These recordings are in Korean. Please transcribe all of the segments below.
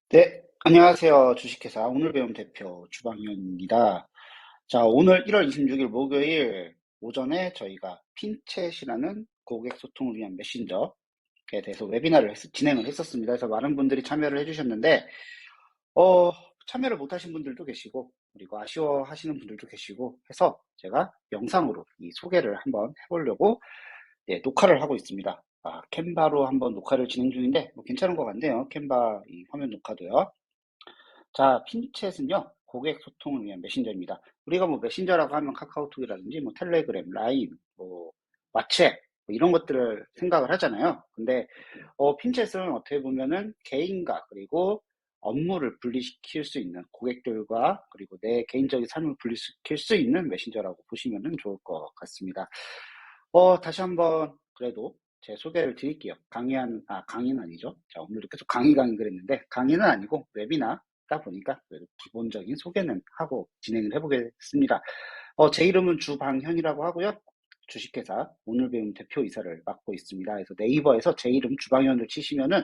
네, 안녕하세요. 주식회사 오늘 배움 대표 주방현입니다. 자, 오늘 1월 26일 목요일 오전에 저희가 핀챗이라는 고객 소통을 위한 메신저에 대해서 웨비나를 진행을 했었습니다. 그래서 많은 분들이 참여를 해주셨는데, 어, 참여를 못하신 분들도 계시고, 그리고 아쉬워하시는 분들도 계시고 해서 제가 영상으로 이 소개를 한번 해보려고 녹화를 하고 있습니다. 캔바로 한번 녹화를 진행 중인데, 뭐 괜찮은 것 같네요. 캔바 이 화면 녹화도요. 자, 핀챗은요, 고객 소통을 위한 메신저입니다. 우리가 뭐 메신저라고 하면 카카오톡이라든지, 뭐 텔레그램, 라인, 뭐 왓츠앱, 뭐 이런 것들을 생각을 하잖아요. 근데, 핀챗은 어떻게 보면은 개인과 그리고 업무를 분리시킬 수 있는 고객들과 그리고 내 개인적인 삶을 분리시킬 수 있는 메신저라고 보시면 좋을 것 같습니다. 다시 한번 그래도 제 소개를 드릴게요. 강의는 아니죠. 자, 오늘도 계속 강의 그랬는데, 강의는 아니고 웨비나다 보니까 그래도 기본적인 소개는 하고 진행을 해보겠습니다. 제 이름은 주방현이라고 하고요. 주식회사 오늘 배움 대표이사를 맡고 있습니다. 그래서 네이버에서 제 이름 주방현을 치시면은,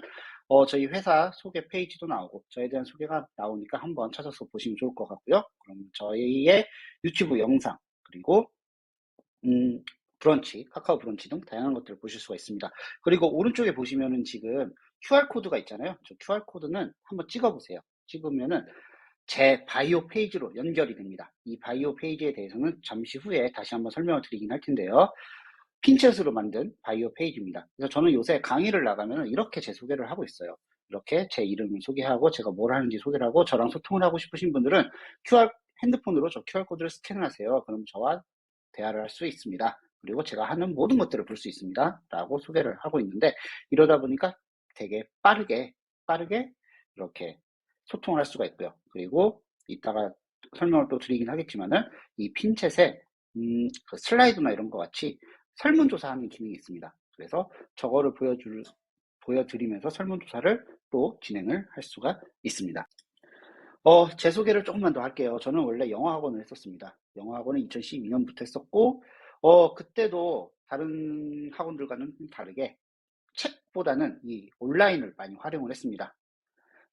저희 회사 소개 페이지도 나오고, 저에 대한 소개가 나오니까 한번 찾아서 보시면 좋을 것 같고요. 그럼 저희의 유튜브 영상, 그리고 음, 브런치, 카카오 브런치 등 다양한 것들을 보실 수가 있습니다. 그리고 오른쪽에 보시면은 지금 QR코드가 있잖아요. 저 QR코드는 한번 찍어보세요. 찍으면은 제 바이오 페이지로 연결이 됩니다. 이 바이오 페이지에 대해서는 잠시 후에 다시 한번 설명을 드리긴 할 텐데요. 핀챗으로 만든 바이오 페이지입니다. 그래서 저는 요새 강의를 나가면 이렇게 제 소개를 하고 있어요. 이렇게 제 이름을 소개하고 제가 뭘 하는지 소개를 하고 저랑 소통을 하고 싶으신 분들은 핸드폰으로 저 QR코드를 스캔을 하세요. 그럼 저와 대화를 할 수 있습니다. 그리고 제가 하는 모든 것들을 볼 수 있습니다. 라고 소개를 하고 있는데 이러다 보니까 되게 빠르게 이렇게 소통을 할 수가 있고요. 그리고 이따가 설명을 또 드리긴 하겠지만은 이 핀챗에 그 슬라이드나 이런 것 같이 설문조사하는 기능이 있습니다. 그래서 저거를 보여드리면서 설문조사를 또 진행을 할 수가 있습니다. 제 소개를 조금만 더 할게요. 저는 원래 영어학원을 했었습니다. 영어학원은 2012년부터 했었고, 그때도 다른 학원들과는 다르게 책보다는 이 온라인을 많이 활용을 했습니다.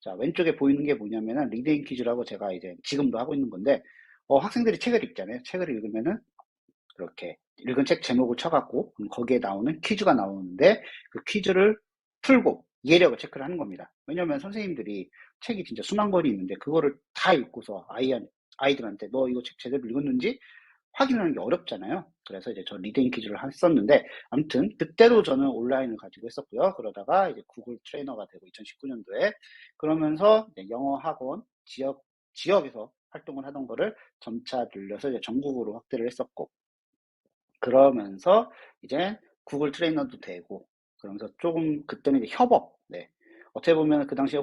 자, 왼쪽에 보이는 게 뭐냐면은 리딩 퀴즈라고 제가 이제 지금도 하고 있는 건데, 학생들이 책을 읽잖아요. 책을 읽으면은 그렇게 읽은 책 제목을 쳐갖고 거기에 나오는 퀴즈가 나오는데 그 퀴즈를 풀고 이해력을 체크를 하는 겁니다. 왜냐면 선생님들이 책이 진짜 수만 권이 있는데 그거를 다 읽고서 아이들한테 너 이거 책 제대로 읽었는지 확인하는 게 어렵잖아요. 그래서 이제 저 리딩 퀴즈를 했었는데 아무튼 그때도 저는 온라인을 가지고 했었고요. 그러다가 이제 구글 트레이너가 되고 2019년도에 그러면서 영어 학원 지역에서 활동을 하던 거를 점차 늘려서 이제 전국으로 확대를 했었고 그러면서 이제 구글 트레이너도 되고 그러면서 조금 그때는 이제 협업 어떻게 보면 그 당시에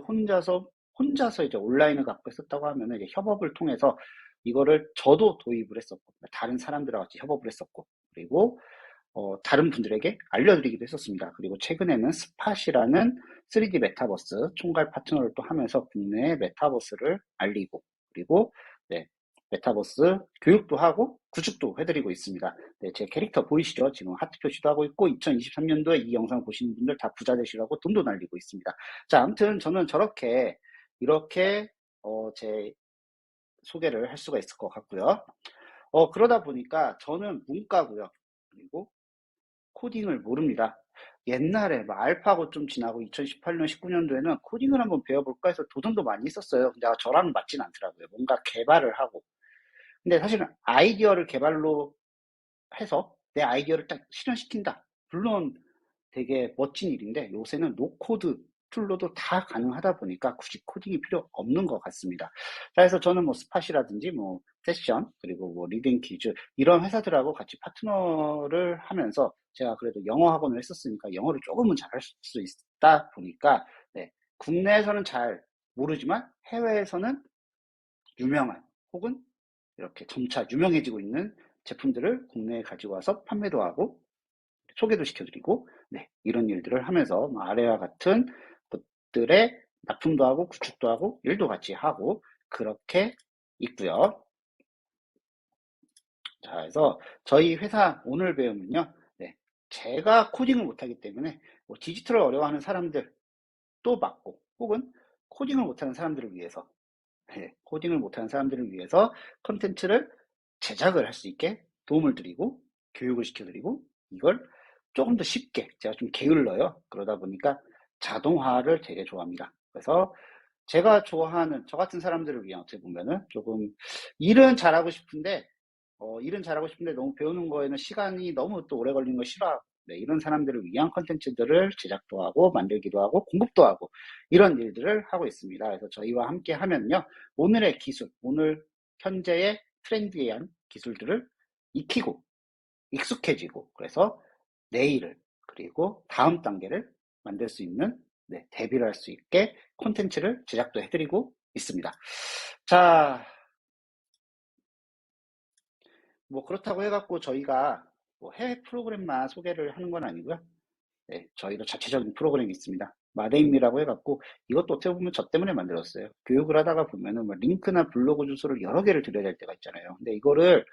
혼자서 이제 온라인을 갖고 있었다고 하면은 이제 협업을 통해서 이거를 저도 도입을 했었고 다른 사람들과 같이 협업을 했었고 그리고 다른 분들에게 알려드리기도 했었습니다. 그리고 최근에는 스팟이라는 3D 메타버스 총괄 파트너를 또 하면서 국내 메타버스를 알리고 그리고 네, 메타버스 교육도 하고 구축도 해드리고 있습니다. 네, 제 캐릭터 보이시죠? 지금 하트 표시도 하고 있고 2023년도에 이 영상 보시는 분들 다 부자 되시라고 돈도 날리고 있습니다. 자, 아무튼 저는 저렇게 이렇게 제 소개를 할 수가 있을 것 같고요. 그러다 보니까 저는 문과고요. 그리고 코딩을 모릅니다. 옛날에 막 알파고 좀 지나고 2018년, 19년도에는 코딩을 한번 배워볼까 해서 도전도 많이 했었어요. 근데 저랑 맞진 않더라고요. 뭔가 개발을 하고. 근데 사실은 아이디어를 개발로 해서 내 아이디어를 딱 실현시킨다. 물론 되게 멋진 일인데 요새는 노코드 툴로도 다 가능하다 보니까 굳이 코딩이 필요 없는 것 같습니다. 자, 그래서 저는 뭐 스팟이라든지 뭐 세션 그리고 뭐 리딩 퀴즈 이런 회사들하고 같이 파트너를 하면서 제가 그래도 영어 학원을 했었으니까 영어를 조금은 잘할 수 있다 보니까 네, 국내에서는 잘 모르지만 해외에서는 유명한 혹은 이렇게 점차 유명해지고 있는 제품들을 국내에 가지고 와서 판매도 하고 소개도 시켜드리고 네, 이런 일들을 하면서 아래와 같은 것들의 납품도 하고 구축도 하고 일도 같이 하고 그렇게 있고요. 자, 그래서 저희 회사 오늘 배움은요. 네, 제가 코딩을 못하기 때문에 뭐 디지털을 어려워하는 사람들 또 맞고 혹은 코딩을 못하는 사람들을 위해서, 네, 코딩을 못하는 사람들을 위해서 컨텐츠를 제작을 할 수 있게 도움을 드리고 교육을 시켜드리고 이걸 조금 더 쉽게 제가 좀 게을러요. 그러다 보니까 자동화를 되게 좋아합니다. 그래서 제가 좋아하는 저 같은 사람들을 위한 어떻게 보면은 조금 일은 잘하고 싶은데 일은 잘하고 싶은데 너무 배우는 거에는 시간이 너무 또 오래 걸리는 거 싫어하고 네, 이런 사람들을 위한 컨텐츠들을 제작도 하고 만들기도 하고 공급도 하고 이런 일들을 하고 있습니다. 그래서 저희와 함께 하면요. 오늘의 기술, 오늘 현재의 트렌디한 기술들을 익히고 익숙해지고 그래서 내일을 그리고 다음 단계를 만들 수 있는 네, 대비를 할 수 있게 콘텐츠를 제작도 해드리고 있습니다. 자, 뭐 그렇다고 해갖고 저희가 뭐 해외 프로그램만 소개를 하는 건 아니고요. 네, 저희도 자체적인 프로그램이 있습니다. 마데인미라고 해갖고 이것도 어떻게 보면 저 때문에 만들었어요. 교육을 하다가 보면은 뭐 링크나 블로그 주소를 여러 개를 드려야 될 때가 있잖아요. 근데 이거를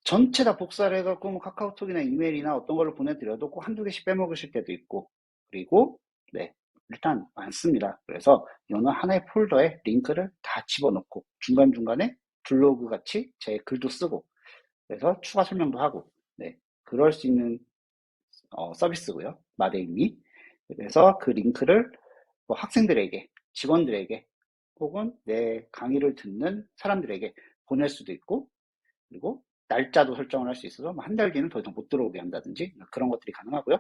전체 다 복사를 해갖고 뭐 카카오톡이나 이메일이나 어떤 걸로 보내드려도 꼭 한두 개씩 빼먹으실 때도 있고 그리고 네 일단 많습니다. 그래서 어느 하나의 폴더에 링크를 다 집어넣고 중간중간에 블로그 같이 제 글도 쓰고 그래서 추가 설명도 하고 네 그럴 수 있는 서비스고요. 마데인미. 그래서 그 링크를 뭐 학생들에게 직원들에게 혹은 내 강의를 듣는 사람들에게 보낼 수도 있고 그리고 날짜도 설정을 할 수 있어서 한 달 뒤는 더 이상 못 들어오게 한다든지 그런 것들이 가능하고요.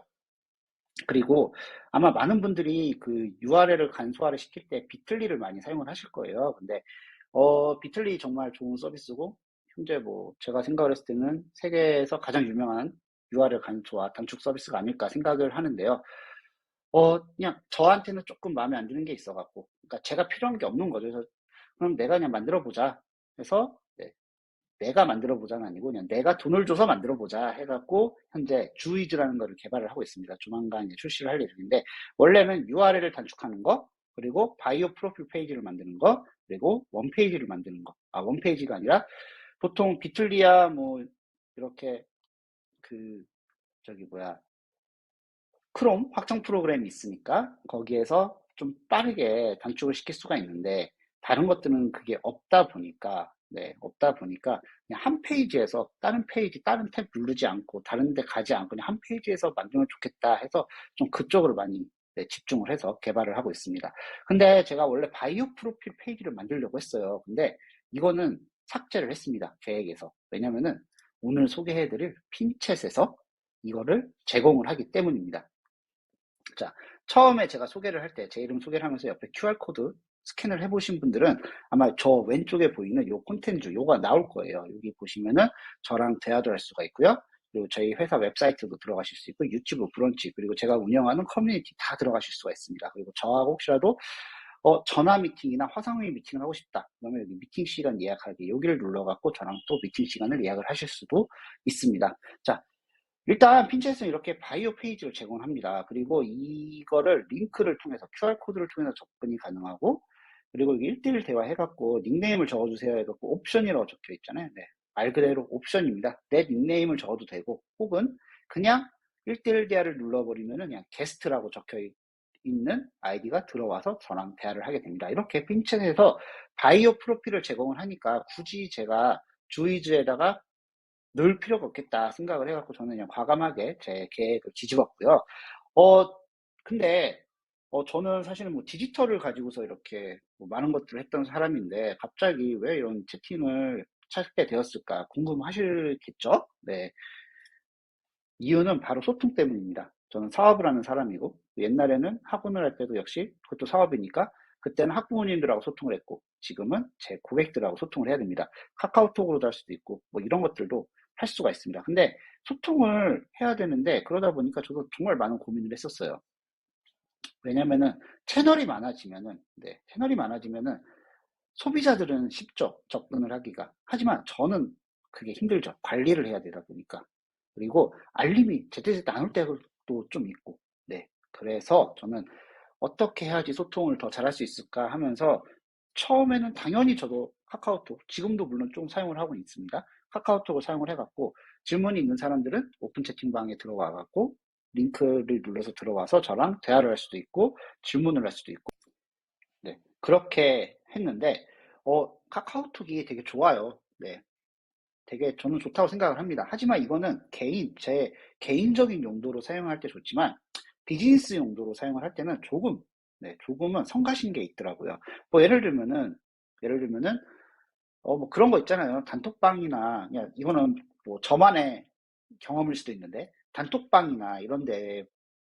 그리고 아마 많은 분들이 그 URL을 간소화를 시킬 때 비틀리를 많이 사용을 하실 거예요. 근데 비틀리 정말 좋은 서비스고 현재 뭐 제가 생각을 했을 때는 세계에서 가장 유명한 URL 간소화 단축 서비스가 아닐까 생각을 하는데요. 그냥 저한테는 조금 마음에 안 드는 게 있어갖고, 그러니까 제가 필요한 게 없는 거죠. 그래서 그럼 내가 그냥 만들어 보자 해서 네, 내가 만들어 보자는 아니고 그냥 내가 돈을 줘서 만들어 보자 해갖고 현재 주이즈라는 거를 개발을 하고 있습니다. 조만간 이제 출시를 할 예정인데 원래는 URL을 단축하는 거 그리고 바이오 프로필 페이지를 만드는 거 그리고 원페이지를 만드는 거. 원페이지가 아니라 보통 비틀리아 뭐 이렇게 그 저기 뭐야 크롬 확장 프로그램이 있으니까 거기에서 좀 빠르게 단축을 시킬 수가 있는데 다른 것들은 그게 없다 보니까 네, 없다 보니까 그냥 한 페이지에서 다른 페이지, 다른 탭 누르지 않고 다른 데 가지 않고 그냥 한 페이지에서 만들면 좋겠다 해서 좀 그쪽으로 많이 네, 집중을 해서 개발을 하고 있습니다. 근데 제가 원래 바이오 프로필 페이지를 만들려고 했어요. 근데 이거는 삭제를 했습니다. 계획에서. 왜냐면은 오늘 소개해드릴 핀챗에서 이거를 제공을 하기 때문입니다. 자, 처음에 제가 소개를 할 때, 제 이름 소개를 하면서 옆에 QR코드 스캔을 해보신 분들은 아마 저 왼쪽에 보이는 요 콘텐츠, 요가 나올 거예요. 여기 보시면은 저랑 대화도 할 수가 있고요. 그리고 저희 회사 웹사이트도 들어가실 수 있고, 유튜브 브런치, 그리고 제가 운영하는 커뮤니티 다 들어가실 수가 있습니다. 그리고 저하고 혹시라도 전화 미팅이나 화상회의 미팅을 하고 싶다. 그러면 여기 미팅 시간 예약하기, 여기를 눌러갖고 저랑 또 미팅 시간을 예약을 하실 수도 있습니다. 자, 일단 핀셋은 이렇게 바이오 페이지를 제공합니다. 그리고 이거를 링크를 통해서 QR코드를 통해서 접근이 가능하고 그리고 1대1 대화해갖고 닉네임을 적어주세요 해갖고 옵션이라고 적혀 있잖아요. 네, 말 그대로 옵션입니다. 내 닉네임을 적어도 되고 혹은 그냥 1대1 대화를 눌러버리면은 그냥 게스트라고 적혀 있는 아이디가 들어와서 저랑 대화를 하게 됩니다. 이렇게 핀챗에서 바이오 프로필을 제공을 하니까 굳이 제가 주이즈에다가 넣을 필요가 없겠다 생각을 해갖고 저는 그냥 과감하게 제 계획을 뒤집었고요. 어, 근데, 저는 사실은 뭐 디지털을 가지고서 이렇게 뭐 많은 것들을 했던 사람인데 갑자기 왜 이런 채팅을 찾게 되었을까 궁금하시겠죠? 네. 이유는 바로 소통 때문입니다. 저는 사업을 하는 사람이고 옛날에는 학원을 할 때도 역시 그것도 사업이니까 그때는 학부모님들하고 소통을 했고 지금은 제 고객들하고 소통을 해야 됩니다. 카카오톡으로도 할 수도 있고 뭐 이런 것들도 할 수가 있습니다. 근데 소통을 해야 되는데 그러다 보니까 저도 정말 많은 고민을 했었어요. 왜냐면은 채널이 많아지면은 네, 채널이 많아지면은 소비자들은 쉽죠. 접근을 하기가. 하지만 저는 그게 힘들죠. 관리를 해야 되다 보니까. 그리고 알림이 제때제때 안 올 때도 좀 있고. 네. 그래서 저는 어떻게 해야지 소통을 더 잘할 수 있을까 하면서 처음에는 당연히 저도 카카오톡, 지금도 물론 좀 사용을 하고 있습니다. 카카오톡을 사용을 해갖고 질문이 있는 사람들은 오픈 채팅방에 들어와갖고 링크를 눌러서 들어와서 저랑 대화를 할 수도 있고 질문을 할 수도 있고 네, 그렇게 했는데, 카카오톡이 되게 좋아요. 네, 되게 저는 좋다고 생각을 합니다. 하지만 이거는 제 개인적인 용도로 사용할 때 좋지만, 비즈니스 용도로 사용을 할 때는 조금은 성가신 게 있더라고요. 뭐, 예를 들면은, 뭐 그런 거 있잖아요. 단톡방이나, 그냥 이거는 뭐 저만의 경험일 수도 있는데, 단톡방이나 이런 데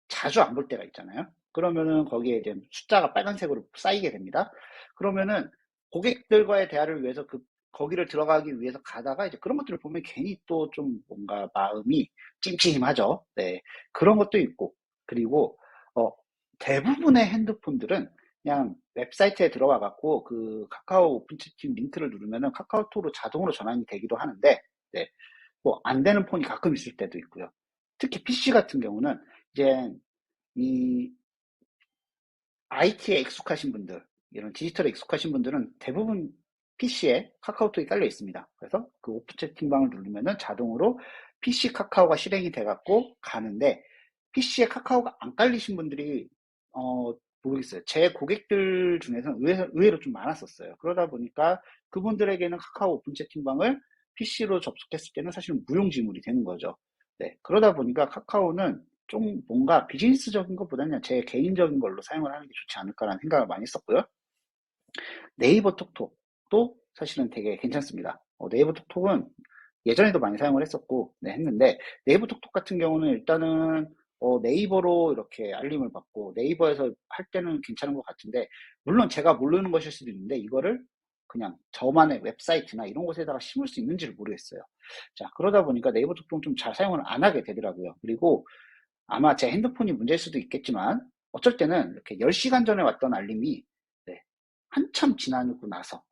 자주 안 볼 때가 있잖아요. 그러면은 거기에 이제 숫자가 빨간색으로 쌓이게 됩니다. 그러면은 고객들과의 대화를 위해서 거기를 들어가기 위해서 가다가 이제 그런 것들을 보면 괜히 또 좀 뭔가 마음이 찜찜하죠. 네. 그런 것도 있고. 그리고, 어, 대부분의 핸드폰들은 그냥 웹사이트에 들어가 갖고 그 카카오 오픈 채팅 링크를 누르면은 카카오톡으로 자동으로 전환이 되기도 하는데, 네. 뭐 안 되는 폰이 가끔 있을 때도 있고요. 특히 PC 같은 경우는 이제 이 IT에 익숙하신 분들, 이런 디지털에 익숙하신 분들은 대부분 PC에 카카오톡이 깔려 있습니다. 그래서 그 오프 채팅방을 누르면은 자동으로 PC 카카오가 실행이 돼갖고 가는데, PC에 카카오가 안 깔리신 분들이, 모르겠어요. 제 고객들 중에서는 의외로 좀 많았었어요. 그러다 보니까 그분들에게는 카카오 오픈 채팅방을 PC로 접속했을 때는 사실은 무용지물이 되는 거죠. 네. 그러다 보니까 카카오는 좀 뭔가 비즈니스적인 것보다는 제 개인적인 걸로 사용을 하는 게 좋지 않을까라는 생각을 많이 했었고요. 네이버 톡톡도 사실은 되게 괜찮습니다. 네이버 톡톡은 예전에도 많이 사용을 했었고, 네, 했는데, 네이버 톡톡 같은 경우는 일단은, 네이버로 이렇게 알림을 받고, 네이버에서 할 때는 괜찮은 것 같은데, 물론 제가 모르는 것일 수도 있는데, 이거를 그냥 저만의 웹사이트나 이런 곳에다가 심을 수 있는지를 모르겠어요. 자, 그러다 보니까 네이버 톡톡은 좀 잘 사용을 안 하게 되더라고요. 그리고 아마 제 핸드폰이 문제일 수도 있겠지만, 어쩔 때는 이렇게 10시간 전에 왔던 알림이, 네, 한참 지나고 나서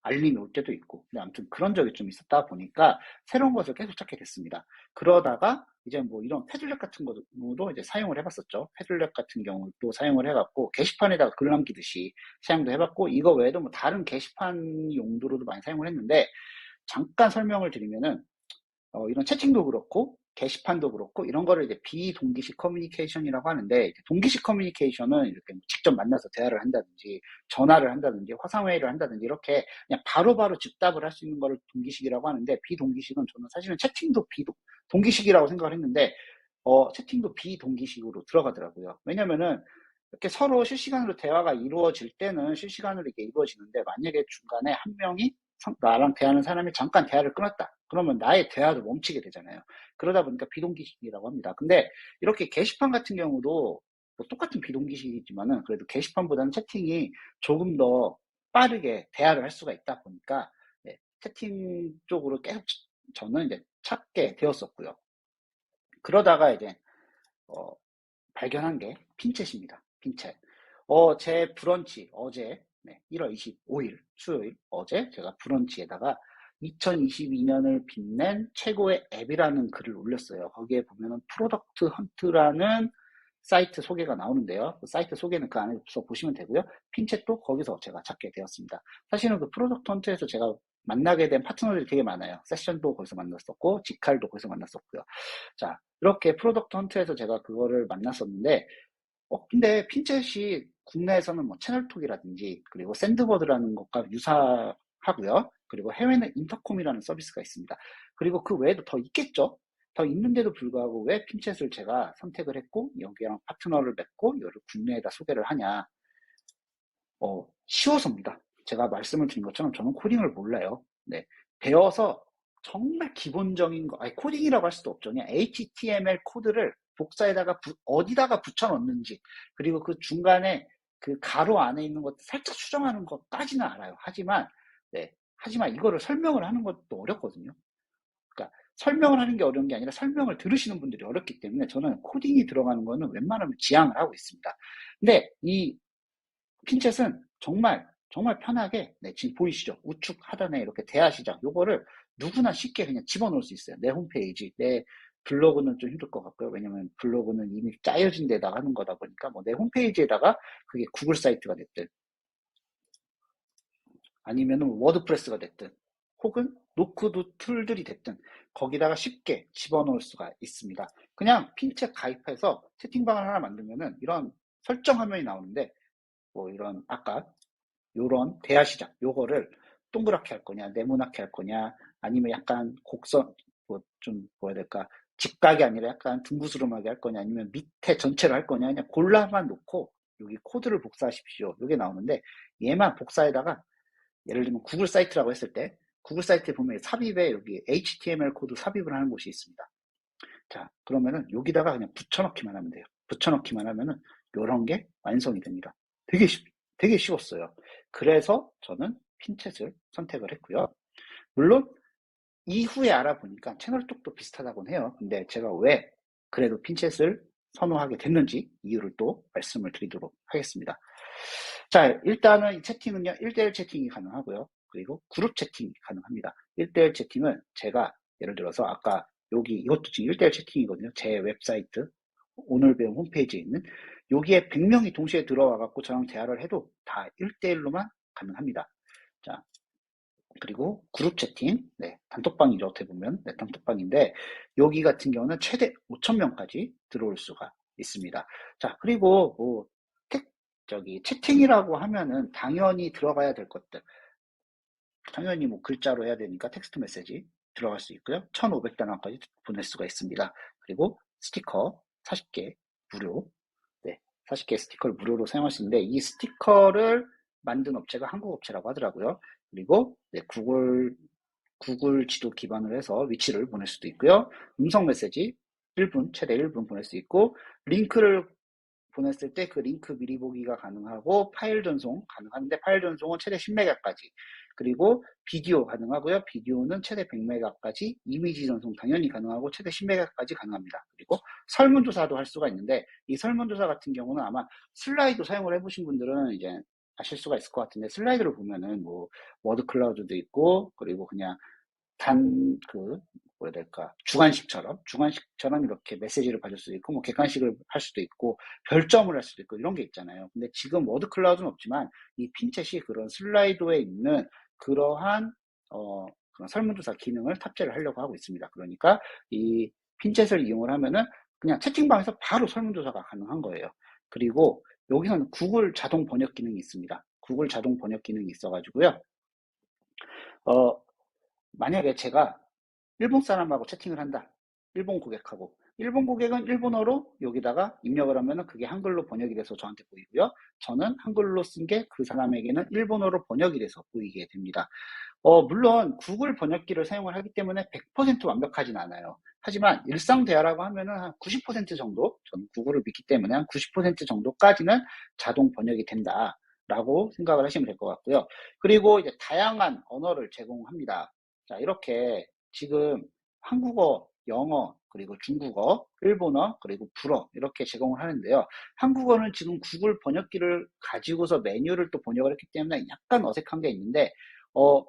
알림이 올 때도 있고, 근데 아무튼 그런 적이 좀 있었다 보니까 새로운 것을 계속 찾게 됐습니다. 그러다가 이제 뭐 이런 패들렛 같은 것도 이제 사용을 해봤었죠. 패들렛 같은 경우도 사용을 해갖고 게시판에다가 글 남기듯이 사용도 해봤고, 이거 외에도 뭐 다른 게시판 용도로도 많이 사용을 했는데, 잠깐 설명을 드리면은, 이런 채팅도 그렇고 게시판도 그렇고 이런 거를 이제 비동기식 커뮤니케이션이라고 하는데, 동기식 커뮤니케이션은 이렇게 직접 만나서 대화를 한다든지 전화를 한다든지 화상회의를 한다든지 이렇게 그냥 바로바로 즉답을 할 수 있는 거를 동기식이라고 하는데, 비동기식은 저는 사실은 채팅도 동기식이라고 생각을 했는데, 채팅도 비동기식으로 들어가더라고요. 왜냐면은 이렇게 서로 실시간으로 대화가 이루어질 때는 실시간으로 이게 이루어지는데, 만약에 중간에 한 명이 나랑 대하는 사람이 잠깐 대화를 끊었다. 그러면 나의 대화도 멈추게 되잖아요. 그러다 보니까 비동기식이라고 합니다. 근데 이렇게 게시판 같은 경우도 뭐 똑같은 비동기식이지만은 그래도 게시판보다는 채팅이 조금 더 빠르게 대화를 할 수가 있다 보니까, 네, 채팅 쪽으로 계속 저는 이제 찾게 되었었고요. 그러다가 이제 어, 발견한 게 핀챗입니다. 핀챗. 제 브런치 어제, 네, 1월 25일 수요일 어제 제가 브런치에다가 2022년을 빛낸 최고의 앱이라는 글을 올렸어요. 거기에 보면은 프로덕트 헌트라는 사이트 소개가 나오는데요. 그 사이트 소개는 그 안에서 보시면 되고요. 핀챗도 거기서 제가 찾게 되었습니다. 사실은 그 프로덕트 헌트에서 제가 만나게 된 파트너들이 되게 많아요. 세션도 거기서 만났었고, 지칼도 거기서 만났었고요. 자, 이렇게 프로덕트 헌트에서 제가 그거를 만났었는데, 근데 핀셋이 국내에서는 뭐 채널톡이라든지, 그리고 샌드버드라는 것과 유사하고요. 그리고 해외는 인터콤이라는 서비스가 있습니다. 그리고 그 외에도 더 있겠죠? 더 있는데도 불구하고 왜 핀셋을 제가 선택을 했고, 여기랑 파트너를 맺고, 이거를 국내에다 소개를 하냐. 쉬워서입니다. 제가 말씀을 드린 것처럼 저는 코딩을 몰라요. 네. 배워서 정말 기본적인 거, 아니, 코딩이라고 할 수도 없죠. 그냥 HTML 코드를 복사에다가 어디다가 붙여 넣는지, 그리고 그 중간에 그 가로 안에 있는 것 살짝 수정하는 것까지는 알아요. 하지만 이거를 설명을 하는 것도 어렵거든요. 그러니까 설명을 하는 게 어려운 게 아니라 설명을 들으시는 분들이 어렵기 때문에 저는 코딩이 들어가는 거는 웬만하면 지양을 하고 있습니다. 근데 이 핀챗은 정말 정말 편하게, 네, 지금 보이시죠? 우측 하단에 이렇게 대화 시작 요거를 누구나 쉽게 그냥 집어넣을 수 있어요. 내 홈페이지, 내 블로그는 좀 힘들 것 같고요. 왜냐면 블로그는 이미 짜여진 데다가 하는 거다 보니까 뭐 내 홈페이지에다가 그게 구글 사이트가 됐든 아니면은 워드프레스가 됐든 혹은 노크드 툴들이 됐든 거기다가 쉽게 집어넣을 수가 있습니다. 그냥 핀챗 가입해서 채팅방을 하나 만들면은 이런 설정 화면이 나오는데, 뭐 이런 아까 요런 대화 시작 요거를 동그랗게 할 거냐 네모나게 할 거냐 아니면 약간 곡선 뭐 좀 뭐야 될까 직각이 아니라 약간 둥그스름하게 할 거냐 아니면 밑에 전체로 할 거냐 그냥 골라만 놓고 여기 코드를 복사하십시오. 요게 나오는데 얘만 복사에다가 예를 들면 구글 사이트라고 했을 때 구글 사이트에 보면 삽입에 여기 HTML 코드 삽입을 하는 곳이 있습니다. 자, 그러면은 여기다가 그냥 붙여넣기만 하면 돼요. 붙여넣기만 하면은 요런 게 완성이 됩니다. 되게 쉬웠어요. 그래서 저는 핀챗을 선택을 했고요. 물론 이후에 알아보니까 채널 쪽도 비슷하다고는 해요. 근데 제가 왜 그래도 핀챗을 선호하게 됐는지 이유를 또 말씀을 드리도록 하겠습니다. 자, 일단은 이 채팅은요, 1대1 채팅이 가능하고요. 그리고 그룹 채팅이 가능합니다. 1대1 채팅은 제가 예를 들어서 아까 여기 이것도 지금 1대1 채팅이거든요. 제 웹사이트 오늘 배움 홈페이지에 있는 여기에 100명이 동시에 들어와 갖고 저랑 대화를 해도 다 1대1로만 가능합니다. 자, 그리고 그룹 채팅, 네, 단톡방이죠. 어떻게 보면 네, 단톡방인데 여기 같은 경우는 최대 5,000명까지 들어올 수가 있습니다. 자, 그리고 뭐 채팅이라고 하면은 당연히 들어가야 될 것들, 당연히 뭐 글자로 해야 되니까 텍스트 메시지 들어갈 수 있고요. 1,500단어까지 보낼 수가 있습니다. 그리고 스티커 40개 무료, 네, 40개 스티커를 무료로 사용할 수 있는데 이 스티커를 만든 업체가 한국 업체라고 하더라고요. 그리고 네, 구글 지도 기반으로 해서 위치를 보낼 수도 있고요. 음성 메시지 1분, 최대 1분 보낼 수 있고, 링크를 보냈을 때 그 링크 미리 보기가 가능하고, 파일 전송 가능한데, 파일 전송은 최대 10메가까지. 그리고 비디오 가능하고요. 비디오는 최대 100메가까지, 이미지 전송 당연히 가능하고, 최대 10메가까지 가능합니다. 그리고 설문조사도 할 수가 있는데, 이 설문조사 같은 경우는 아마 슬라이드 사용을 해보신 분들은 이제 아실 수가 있을 것 같은데, 슬라이드를 보면은 뭐, 워드 클라우드도 있고, 그리고 그냥 뭐야 될까, 주관식처럼 이렇게 메시지를 받을 수도 있고, 뭐, 객관식을 할 수도 있고, 별점을 할 수도 있고, 이런 게 있잖아요. 근데 지금 워드 클라우드는 없지만, 이 핀챗이 그런 슬라이드에 있는 그러한, 그런 설문조사 기능을 탑재를 하려고 하고 있습니다. 그러니까, 이 핀챗을 이용을 하면은, 그냥 채팅방에서 바로 설문조사가 가능한 거예요. 그리고, 여기서는 구글 자동 번역 기능이 있습니다. 구글 자동 번역 기능이 있어가지고요. 어, 만약에 제가 일본 사람하고 채팅을 한다. 일본 고객하고. 일본 고객은 일본어로 여기다가 입력을 하면은 그게 한글로 번역이 돼서 저한테 보이고요. 저는 한글로 쓴 게 그 사람에게는 일본어로 번역이 돼서 보이게 됩니다. 물론 구글 번역기를 사용을 하기 때문에 100% 완벽하진 않아요. 하지만 일상 대화라고 하면은 한 90% 정도, 저는 구글을 믿기 때문에 한 90% 정도까지는 자동 번역이 된다라고 생각을 하시면 될 것 같고요. 그리고 이제 다양한 언어를 제공합니다. 자, 이렇게 지금 한국어, 영어, 그리고 중국어, 일본어, 그리고 불어 이렇게 제공을 하는데요. 한국어는 지금 구글 번역기를 가지고서 메뉴를 또 번역을 했기 때문에 약간 어색한 게 있는데, 어,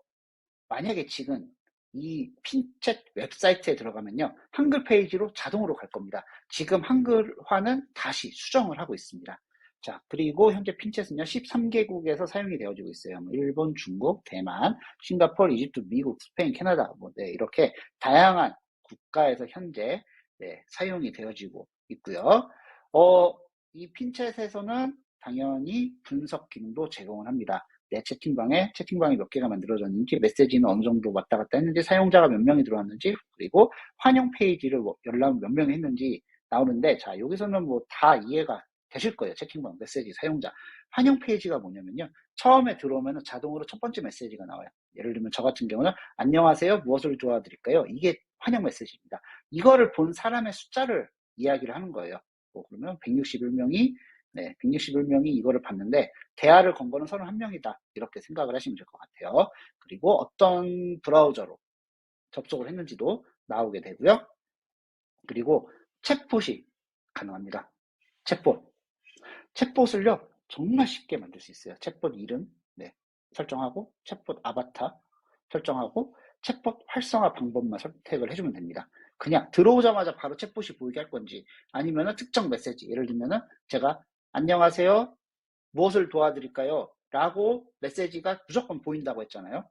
만약에 지금 이 핀챗 웹사이트에 들어가면요. 한글 페이지로 자동으로 갈 겁니다. 지금 한글화는 다시 수정을 하고 있습니다. 자, 그리고 현재 핀챗은요, 13개국에서 사용이 되어지고 있어요. 뭐 일본, 중국, 대만, 싱가포르, 이집트, 미국, 스페인, 캐나다, 뭐, 네, 이렇게 다양한 국가에서 현재, 네, 사용이 되어지고 있고요. 이 핀챗에서는 당연히 분석 기능도 제공을 합니다. 내 채팅방이 몇 개가 만들어졌는지, 메시지는 어느 정도 왔다 갔다 했는지, 사용자가 몇 명이 들어왔는지, 그리고 환영 페이지를 열람 몇 명이 했는지 나오는데, 자, 여기서는 뭐 다 이해가 되실 거예요. 채팅방, 메시지, 사용자. 환영 페이지가 뭐냐면요. 처음에 들어오면 자동으로 첫 번째 메시지가 나와요. 예를 들면 저 같은 경우는 안녕하세요. 무엇을 도와드릴까요? 이게 환영 메시지입니다. 이거를 본 사람의 숫자를 이야기를 하는 거예요. 뭐 그러면 161명이 네, 161명이 이거를 봤는데 대화를 건 거는 31명이다. 이렇게 생각을 하시면 될 것 같아요. 그리고 어떤 브라우저로 접속을 했는지도 나오게 되고요. 그리고 챗봇이 가능합니다. 챗봇. 챗봇을요, 정말 쉽게 만들 수 있어요. 챗봇 이름, 네, 설정하고, 챗봇 아바타 설정하고, 챗봇 활성화 방법만 선택을 해주면 됩니다. 그냥 들어오자마자 바로 챗봇이 보이게 할 건지, 아니면은 특정 메시지, 예를 들면은 제가 안녕하세요, 무엇을 도와드릴까요? 라고 메시지가 무조건 보인다고 했잖아요.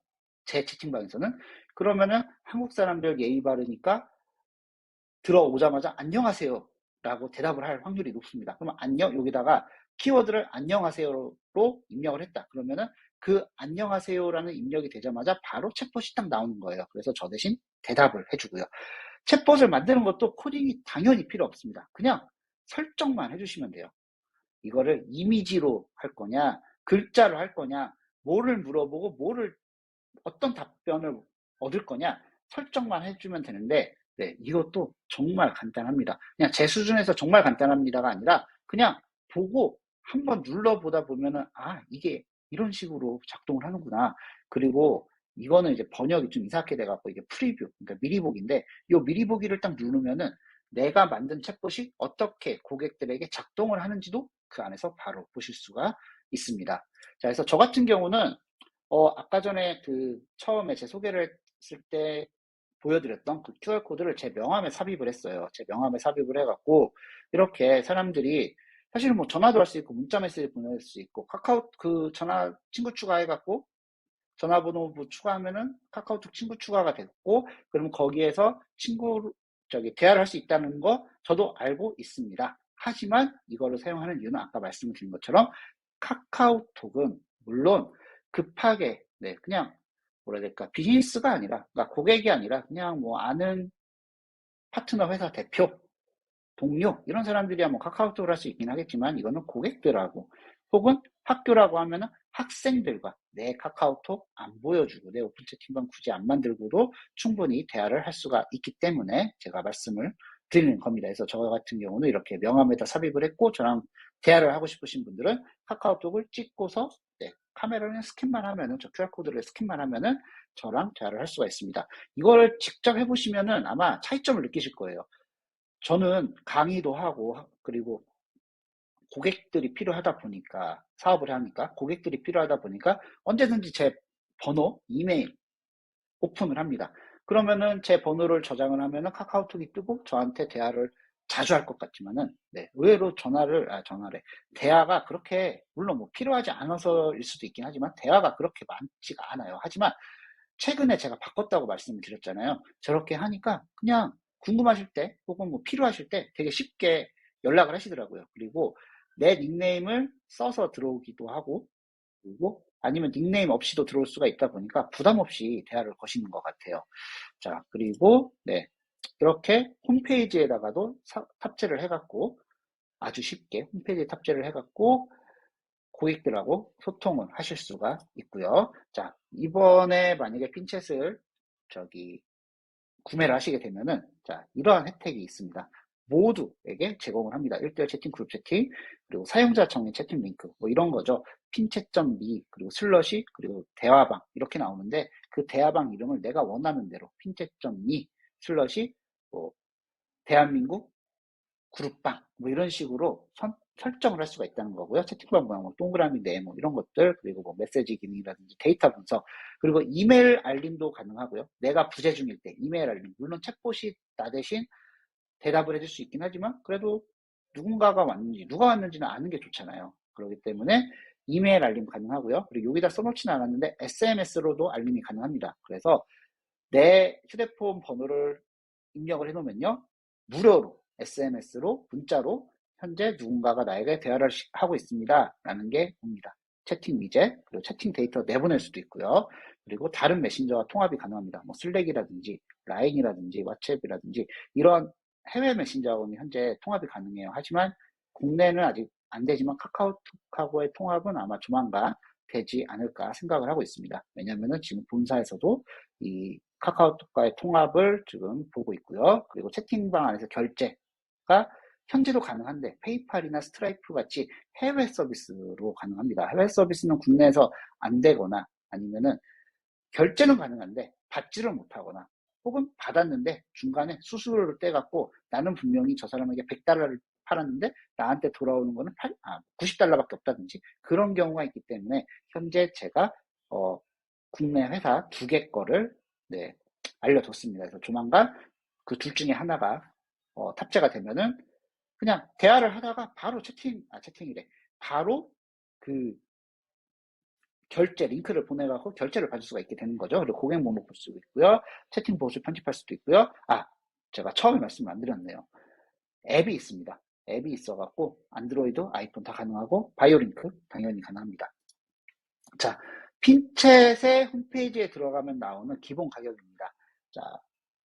제 채팅방에서는. 그러면은 한국 사람들 예의 바르니까 들어오자마자 안녕하세요 라고 대답을 할 확률이 높습니다. 그러면 안녕 여기다가 키워드를 안녕하세요로 입력을 했다. 그러면은 그 안녕하세요라는 입력이 되자마자 바로 챗봇이 딱 나오는 거예요. 그래서 저 대신 대답을 해주고요. 챗봇을 만드는 것도 코딩이 당연히 필요 없습니다. 그냥 설정만 해주시면 돼요. 이거를 이미지로 할 거냐, 글자로 할 거냐, 뭐를 물어보고 어떤 답변을 얻을 거냐 설정만 해주면 되는데, 네, 이것도 정말 간단합니다. 그냥 제 수준에서 정말 간단합니다가 아니라 그냥 보고 한번 눌러보다 보면은 이게 이런 식으로 작동을 하는구나. 그리고 이거는 이제 번역이 좀 이상하게 돼갖고 이게 프리뷰, 그러니까 미리 보기인데, 이 미리 보기를 딱 누르면은 내가 만든 챗봇이 어떻게 고객들에게 작동을 하는지도 그 안에서 바로 보실 수가 있습니다. 자, 그래서 저 같은 경우는 아까 전에 처음에 제 소개를 했을 때 보여드렸던 그 QR코드를 제 명함에 삽입을 했어요. 제 명함에 삽입을 해갖고, 이렇게 사람들이, 사실은 뭐 전화도 할 수 있고, 문자 메시지 보낼 수 있고, 카카오, 친구 추가해갖고, 전화번호 추가하면은 카카오톡 친구 추가가 됐고, 그러면 거기에서 대화를 할 수 있다는 거 저도 알고 있습니다. 하지만 이거를 사용하는 이유는 아까 말씀드린 것처럼 카카오톡은 물론 급하게, 네, 그냥 뭐라 해야 될까, 비즈니스가 아니라, 그러니까 고객이 아니라 그냥 뭐 아는 파트너 회사 대표, 동료, 이런 사람들이야 뭐 카카오톡을 할 수 있긴 하겠지만, 이거는 고객들하고 혹은 학교라고 하면은 학생들과 내 카카오톡 안 보여주고 내 오픈 채팅방 굳이 안 만들고도 충분히 대화를 할 수가 있기 때문에 제가 말씀을 드리는 겁니다. 그래서 저 같은 경우는 이렇게 명함에다 삽입을 했고, 저랑 대화를 하고 싶으신 분들은 카카오톡을 찍고서, 네, 카메라는 스캔만 하면은, 저 QR코드를 스캔만 하면은 저랑 대화를 할 수가 있습니다. 이걸 직접 해보시면은 아마 차이점을 느끼실 거예요. 저는 강의도 하고, 그리고 고객들이 필요하다 보니까, 사업을 하니까 고객들이 필요하다 보니까 언제든지 제 번호, 이메일 오픈을 합니다. 그러면은 제 번호를 저장을 하면은 카카오톡이 뜨고 저한테 대화를 자주 할 것 같지만은, 네, 의외로 대화가 그렇게, 물론 뭐 필요하지 않아서일 수도 있긴 하지만 대화가 그렇게 많지가 않아요. 하지만 최근에 제가 바꿨다고 말씀을 드렸잖아요. 저렇게 하니까 그냥 궁금하실 때 혹은 뭐 필요하실 때 되게 쉽게 연락을 하시더라고요. 그리고 내 닉네임을 써서 들어오기도 하고, 그리고 아니면 닉네임 없이도 들어올 수가 있다 보니까 부담 없이 대화를 거시는 것 같아요. 자, 그리고 네, 이렇게 홈페이지에다가도 탑재를 해갖고, 아주 쉽게 홈페이지에 탑재를 해갖고 고객들하고 소통을 하실 수가 있고요. 자, 이번에 만약에 핀챗을 구매를 하시게 되면은, 자, 이러한 혜택이 있습니다. 모두에게 제공을 합니다. 1대1 채팅, 그룹 채팅, 그리고 사용자 정의 채팅 링크, 뭐 이런 거죠. 핀챗.me, 그리고 슬러시, 그리고 대화방, 이렇게 나오는데, 그 대화방 이름을 내가 원하는 대로 핀챗.me, 슬러시, 뭐, 대한민국 그룹방, 뭐 이런 식으로 설정을 할 수가 있다는 거고요. 채팅방 모양, 뭐 동그라미 네모 이런 것들, 그리고 뭐 메시지 기능이라든지 데이터 분석, 그리고 이메일 알림도 가능하고요. 내가 부재 중일 때 이메일 알림, 물론 챗봇이 나 대신 대답을 해줄 수 있긴 하지만, 그래도 누가 왔는지는 아는 게 좋잖아요. 그렇기 때문에 이메일 알림 가능하고요. 그리고 여기다 써놓지는 않았는데 SMS로도 알림이 가능합니다. 그래서 내 휴대폰 번호를 입력을 해놓으면요, 무료로 SMS로, 문자로 현재 누군가가 나에게 대화를 하고 있습니다 라는 게 옵니다. 채팅 미제, 그리고 채팅 데이터 내보낼 수도 있고요. 그리고 다른 메신저와 통합이 가능합니다. 뭐 슬랙이라든지 라인이라든지 왓츠앱이라든지 이런 해외 메신저하고는 현재 통합이 가능해요. 하지만 국내는 아직 안 되지만 카카오톡하고의 통합은 아마 조만간 되지 않을까 생각을 하고 있습니다. 왜냐하면 지금 본사에서도 이 카카오톡과의 통합을 지금 보고 있고요. 그리고 채팅방 안에서 결제가 현재도 가능한데, 페이팔이나 스트라이프 같이 해외 서비스로 가능합니다. 해외 서비스는 국내에서 안 되거나, 아니면은 결제는 가능한데 받지를 못하거나, 혹은 받았는데 중간에 수수료를 떼갖고, 나는 분명히 저 사람에게 100달러를 팔았는데 나한테 돌아오는 거는 90달러밖에 없다든지, 그런 경우가 있기 때문에 현재 제가 국내 회사 2개 거를, 네, 알려줬습니다. 그래서 조만간 그 둘 중에 하나가 탑재가 되면은 그냥 대화를 하다가 바로 채팅이래. 바로 그 결제 링크를 보내갖고 결제를 받을 수가 있게 되는 거죠. 그리고 고객 목록 볼 수도 있고요. 채팅 보수 편집할 수도 있고요. 제가 처음에 말씀 안 드렸네요. 앱이 있습니다. 앱이 있어갖고 안드로이드, 아이폰 다 가능하고 바이오링크 당연히 가능합니다. 자, 핀챗의 홈페이지에 들어가면 나오는 기본 가격입니다. 자,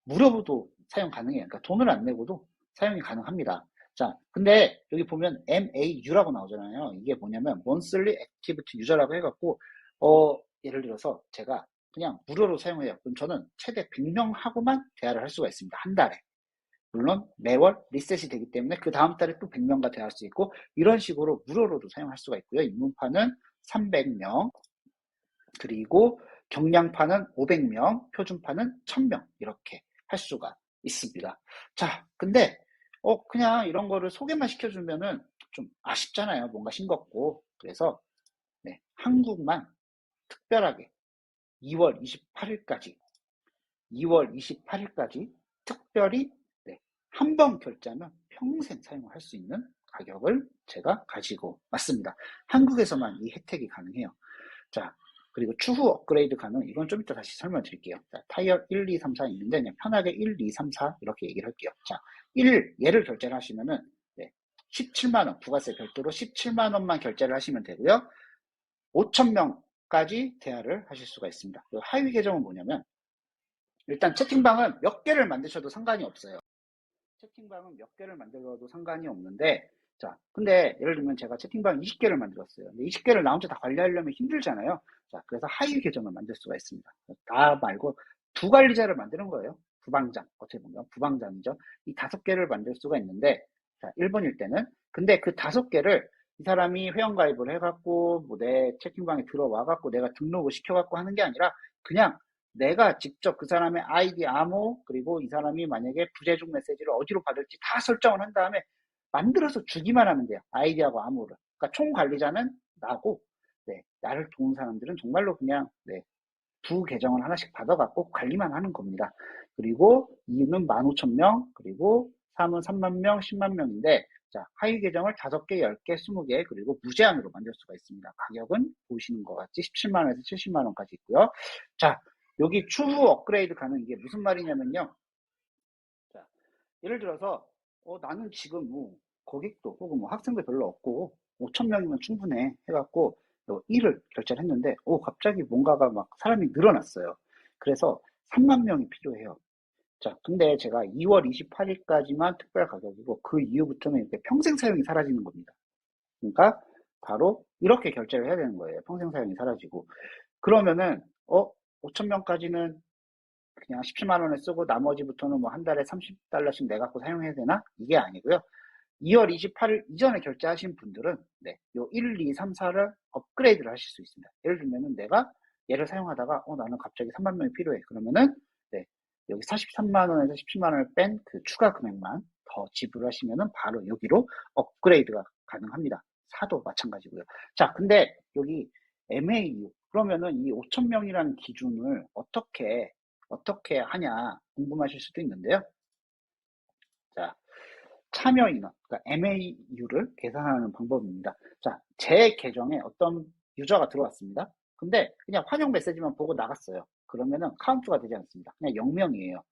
무료로도 사용 가능해요. 그러니까 돈을 안 내고도 사용이 가능합니다. 자, 근데 여기 보면 MAU라고 나오잖아요. 이게 뭐냐면 Monthly Active User라고 해갖고 예를 들어서 제가 그냥 무료로 사용해요. 그럼 저는 최대 100명하고만 대화를 할 수가 있습니다. 한 달에. 물론 매월 리셋이 되기 때문에 그 다음 달에 또 100명과 대화할 수 있고 이런 식으로 무료로도 사용할 수가 있고요. 입문판은 300명, 그리고 경량판은 500명, 표준판은 1000명 이렇게 할 수가 있습니다. 자, 근데 그냥 이런 거를 소개만 시켜주면은 좀 아쉽잖아요. 뭔가 싱겁고. 그래서 네, 한국만 특별하게 2월 28일까지 특별히 네, 한 번 결제하면 평생 사용할 수 있는 가격을 제가 가지고 왔습니다. 한국에서만 이 혜택이 가능해요. 자, 그리고 추후 업그레이드 가능, 이건 좀 이따 다시 설명드릴게요. 자, 타이어 1, 2, 3, 4 있는데 그냥 편하게 1, 2, 3, 4 이렇게 얘기를 할게요. 자, 얘를 결제를 하시면은 네, 17만원, 부가세 별도로 17만원만 결제를 하시면 되고요. 5,000명까지 대화를 하실 수가 있습니다. 그 하위 계정은 뭐냐면 일단 채팅방은 몇 개를 만드셔도 상관이 없어요. 채팅방은 몇 개를 만들어도 상관이 없는데, 자, 근데 예를 들면 제가 채팅방 20개를 만들었어요. 근데 20개를 나 혼자 다 관리하려면 힘들잖아요. 자, 그래서 하위 계정을 만들 수가 있습니다. 다 말고 부관리자를 만드는 거예요. 부방장, 어떻게 보면 부방장이죠. 이 5개를 만들 수가 있는데, 자, 1번일 때는. 근데 그 5개를 이 사람이 회원가입을 해갖고, 뭐 내 채팅방에 들어와갖고 내가 등록을 시켜갖고 하는 게 아니라, 그냥 내가 직접 그 사람의 아이디 암호, 그리고 이 사람이 만약에 부재중 메시지를 어디로 받을지 다 설정을 한 다음에 만들어서 주기만 하면 돼요. 아이디하고 암호를. 그러니까 총 관리자는 나고, 네, 나를 도운 사람들은 정말로 그냥 네, 두 계정을 하나씩 받아갖고 관리만 하는 겁니다. 그리고 2는 15,000명, 그리고 3은 3만 명, 10만 명인데, 자, 하위 계정을 5개, 10개, 20개, 그리고 무제한으로 만들 수가 있습니다. 가격은 보시는 것 같이 17만원에서 70만원까지 있고요. 자, 여기 추후 업그레이드 가능, 이게 무슨 말이냐면요. 자, 예를 들어서, 나는 지금 뭐, 고객도 혹은 뭐 학생도 별로 없고, 5,000명이면 충분해. 해갖고, 일을 결제를 했는데, 갑자기 뭔가가 막 사람이 늘어났어요. 그래서 3만 명이 필요해요. 자, 근데 제가 2월 28일까지만 특별 가격이고, 그 이후부터는 이렇게 평생 사용이 사라지는 겁니다. 그러니까, 바로 이렇게 결제를 해야 되는 거예요. 평생 사용이 사라지고. 그러면은, 5,000명까지는 그냥 17만 원을 쓰고 나머지부터는 뭐 한 달에 30달러씩 내갖고 사용해야 되나? 이게 아니고요. 2월 28일 이전에 결제하신 분들은 네, 요 1, 2, 3, 4를 업그레이드를 하실 수 있습니다. 예를 들면은 내가 얘를 사용하다가 나는 갑자기 3만 명이 필요해. 그러면은 네, 여기 43만 원에서 17만 원을 뺀 그 추가 금액만 더 지불하시면은 바로 여기로 업그레이드가 가능합니다. 사도 마찬가지고요. 자, 근데 여기 MAU 그러면은 이 5천 명이라는 기준을 어떻게 하냐 궁금하실 수도 있는데요. 자, 참여 인원, 그러니까 MAU를 계산하는 방법입니다. 자, 제 계정에 어떤 유저가 들어왔습니다. 근데 그냥 환영 메시지만 보고 나갔어요. 그러면은 카운트가 되지 않습니다. 그냥 0명이에요.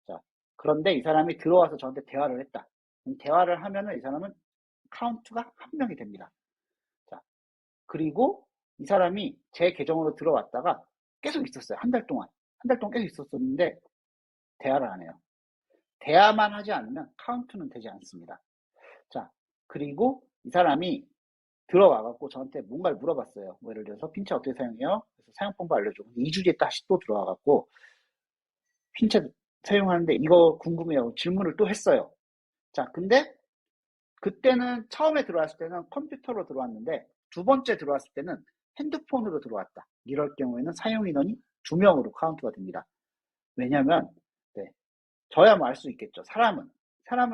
자, 그런데 이 사람이 들어와서 저한테 대화를 했다. 그럼 대화를 하면은 이 사람은 카운트가 한 명이 됩니다. 자, 그리고 이 사람이 제 계정으로 들어왔다가 계속 있었어요. 한 달 동안. 한 달 동안 계속 있었었는데 대화를 안 해요. 대화만 하지 않으면 카운트는 되지 않습니다. 자, 그리고 이 사람이 들어와갖고 저한테 뭔가를 물어봤어요. 뭐 예를 들어서 핀체 어떻게 사용해요? 그래서 사용 방법 알려줘. 2주 뒤에 다시 또 들어와갖고 핀체 사용하는데 이거 궁금해요. 질문을 또 했어요. 자, 근데 그때는 처음에 들어왔을 때는 컴퓨터로 들어왔는데 두 번째 들어왔을 때는 핸드폰으로 들어왔다. 이럴 경우에는 사용 인원이 2명으로 카운트가 됩니다. 왜냐면 네, 저야 뭐 알 수 있겠죠. 사람은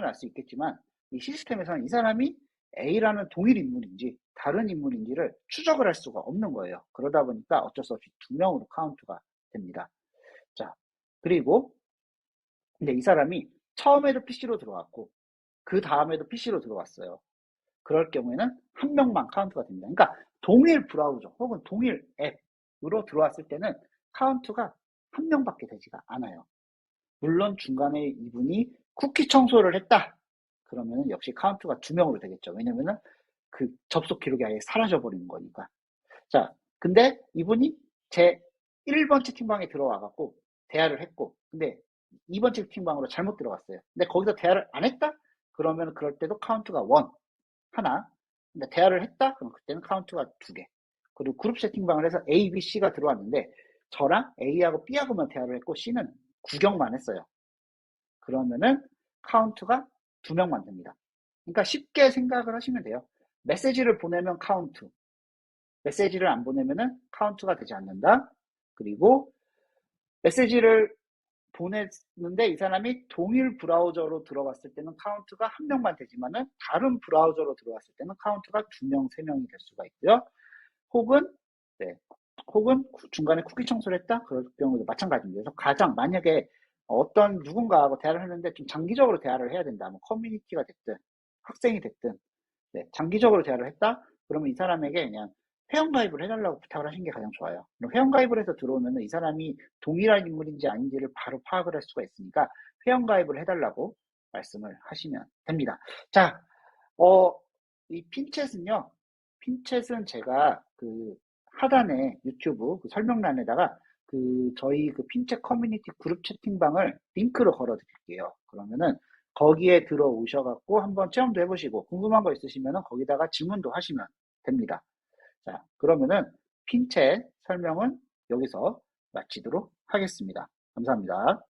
알 수 있겠지만 이 시스템에서는 이 사람이 A라는 동일 인물인지 다른 인물인지를 추적을 할 수가 없는 거예요. 그러다 보니까 어쩔 수 없이 2명으로 카운트가 됩니다. 자, 그리고 근데 이 사람이 처음에도 PC로 들어왔고 그 다음에도 PC로 들어왔어요. 그럴 경우에는 한 명만 카운트가 됩니다. 그러니까 동일 브라우저 혹은 동일 앱으로 들어왔을 때는 카운트가 한 명밖에 되지가 않아요. 물론 중간에 이분이 쿠키 청소를 했다. 그러면 역시 카운트가 2명으로 되겠죠. 왜냐면은 그 접속 기록이 아예 사라져 버리는 거니까. 자, 근데 이분이 제 1번 채팅방에 들어와 갖고 대화를 했고, 근데 2번 채팅방으로 잘못 들어갔어요. 근데 거기서 대화를 안 했다? 그러면 그럴 때도 카운트가 1, 하나. 근데 대화를 했다? 그럼 그때는 카운트가 2개. 그리고 그룹 채팅방을 해서 A, B, C가 들어왔는데 저랑 A하고 B하고만 대화를 했고 C는 구경만 했어요. 그러면은 카운트가 2명만 됩니다. 그러니까 쉽게 생각을 하시면 돼요. 메시지를 보내면 카운트, 메시지를 안 보내면은 카운트가 되지 않는다. 그리고 메시지를 보냈는데 이 사람이 동일 브라우저로 들어갔을 때는 카운트가 1명만 되지만은 다른 브라우저로 들어갔을 때는 카운트가 2명, 3명이 될 수가 있고요. 혹은 네, 혹은 중간에 쿠키 청소를 했다? 그럴 경우도 마찬가지입니다. 그래서 가장 만약에 어떤 누군가하고 대화를 하는데 좀 장기적으로 대화를 해야 된다. 뭐 커뮤니티가 됐든 학생이 됐든 네, 장기적으로 대화를 했다? 그러면 이 사람에게 그냥 회원가입을 해달라고 부탁을 하신 게 가장 좋아요. 그럼 회원가입을 해서 들어오면 이 사람이 동일한 인물인지 아닌지를 바로 파악을 할 수가 있으니까 회원가입을 해달라고 말씀을 하시면 됩니다. 자, 이 핀챗은요, 핀챗은 제가 그 하단에 유튜브 그 설명란에다가 저희 그 핀챗 커뮤니티 그룹 채팅방을 링크로 걸어 드릴게요. 그러면은 거기에 들어오셔갖고 한번 체험도 해보시고 궁금한 거 있으시면은 거기다가 질문도 하시면 됩니다. 자, 그러면은 핀챗 설명은 여기서 마치도록 하겠습니다. 감사합니다.